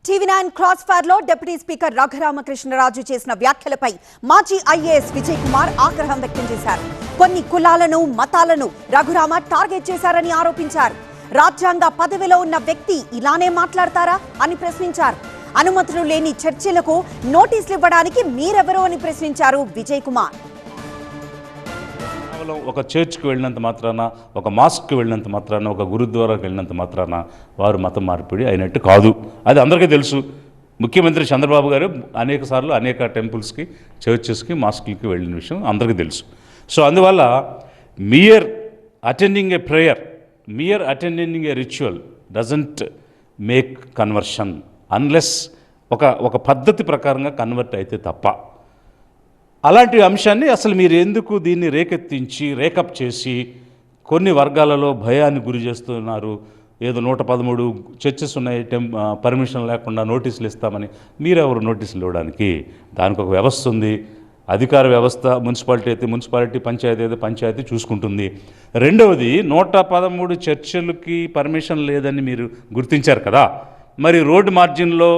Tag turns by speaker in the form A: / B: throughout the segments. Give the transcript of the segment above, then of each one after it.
A: TV9 cross fire లో deputy speaker Raghuramakrishnaraju చేసిన వ్యాఖ్యలపై మాజీ ఐఏఎస్ విజయ్ కుమార్ ఆగ్రహం వ్యక్తం చేశారు. కొన్ని కులాలను మతాలను రఘురామ టార్గెట్ చేశారని ఆరోపించారు. రాజ్యాంగ పదవిలో ఉన్న వ్యక్తి ఇలానే మాట్లాడతారా అని ప్రశ్నించారు. అనుమతులు లేని చర్చలకు నోటీసులు ఇవ్వడానికి మీరెవరో అని ప్రశ్నించారు విజయ్ కుమార్.
B: ఒక చర్చ్కి వెళ్ళినంత మాత్రాన, ఒక మాస్క్కి వెళ్ళినంత మాత్రాన, ఒక గురుద్వారాకి వెళ్ళినంత మాత్రాన వారు మతం మార్పిడి అయినట్టు కాదు. అది అందరికీ తెలుసు. ముఖ్యమంత్రి చంద్రబాబు గారు అనేక సార్లు అనేక టెంపుల్స్కి, చర్చెస్కి, మాస్కులకి వెళ్ళిన విషయం అందరికీ తెలుసు. సో అందువల్ల mere attending a prayer, mere attending a ritual doesn't make conversion unless ఒక పద్ధతి ప్రకారంగా కన్వర్ట్ అయితే తప్ప. అలాంటి అంశాన్ని అసలు మీరు ఎందుకు దీన్ని రేకెత్తించి రేకప్ చేసి కొన్ని వర్గాలలో భయాన్ని గురి చేస్తున్నారు? ఏదో 113 చర్చెస్ ఉన్నాయి, పర్మిషన్ లేకుండా నోటీసులు ఇస్తామని. మీరెవరు నోటీసులు ఇవ్వడానికి? దానికి ఒక వ్యవస్థ ఉంది. అధికార వ్యవస్థ, మున్సిపాలిటీ అయితే మున్సిపాలిటీ, పంచాయతీ అయితే పంచాయతీ చూసుకుంటుంది. రెండవది 113 చర్చిలకి పర్మిషన్ లేదని మీరు గుర్తించారు కదా. మరి రోడ్డు మార్జిన్లో,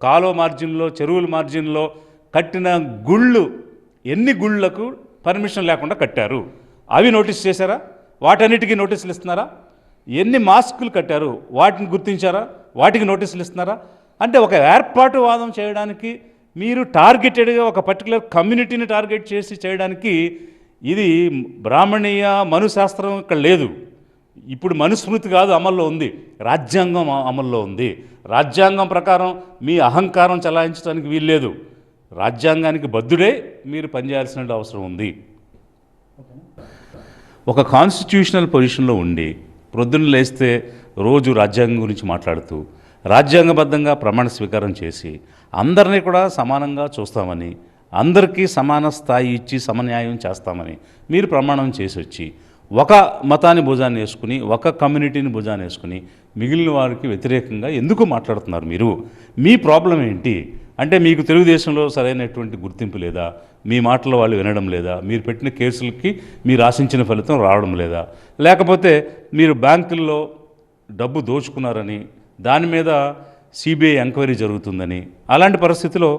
B: కాలువ మార్జిన్లో, చెరువుల మార్జిన్లో కట్టిన గుళ్ళు, ఎన్ని గుళ్ళకు పర్మిషన్ లేకుండా కట్టారు? అవి నోటీస్ చేశారా? వాటన్నిటికీ నోటీసులు ఇస్తున్నారా? ఎన్ని మాస్కులు కట్టారు వాటిని గుర్తించారా? వాటికి నోటీసులు ఇస్తున్నారా? అంటే ఒక ఏర్పాటువాదం చేయడానికి మీరు టార్గెటెడ్గా ఒక పర్టికులర్ కమ్యూనిటీని టార్గెట్ చేసి చేయడానికి, ఇది బ్రాహ్మణీయ మనుశాస్త్రం ఇక్కడ లేదు. ఇప్పుడు మనుస్మృతి కాదు అమల్లో ఉంది, రాజ్యాంగం అమల్లో ఉంది. రాజ్యాంగం ప్రకారం మీ అహంకారం చలాయించడానికి వీల్లేదు. రాజ్యాంగానికి బద్దుడే మీరు పనిచేయాల్సిన అవసరం ఉంది. ఒక కాన్స్టిట్యూషనల్ పొజిషన్లో ఉండి ప్రొద్దున లేస్తే రోజు రాజ్యాంగం గురించి మాట్లాడుతూ రాజ్యాంగబద్ధంగా ప్రమాణ స్వీకారం చేసి అందరినీ కూడా సమానంగా చూస్తామని, అందరికీ సమాన స్థాయి ఇచ్చి సమన్యాయం చేస్తామని మీరు ప్రమాణం చేసి వచ్చి ఒక మతాన్ని భుజాన్ని వేసుకుని, ఒక కమ్యూనిటీని భుజాన్ని వేసుకుని మిగిలిన వారికి వ్యతిరేకంగా ఎందుకు మాట్లాడుతున్నారు మీరు? మీ ప్రాబ్లం ఏంటి? అంటే మీకు తెలుగుదేశంలో సరైనటువంటి గుర్తింపు లేదా? మీ మాటలు వాళ్ళు వినడం లేదా? మీరు పెట్టిన కేసులకి మీరు ఆశించిన ఫలితం రావడం లేదా? లేకపోతే మీరు బ్యాంకుల్లో డబ్బు దోచుకున్నారని దాని మీద సిబిఐ ఎంక్వైరీ జరుగుతుందని, అలాంటి పరిస్థితిలో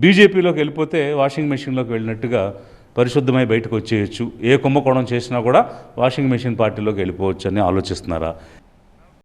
B: బీజేపీలోకి వెళ్ళిపోతే వాషింగ్ మెషిన్లోకి వెళ్ళినట్టుగా పరిశుద్ధమై బయటకు వచ్చేయచ్చు. ఏ కుంభకోణం చేసినా కూడా వాషింగ్ మెషిన్ పార్టీలోకి వెళ్ళిపోవచ్చు అని ఆలోచిస్తున్నారా?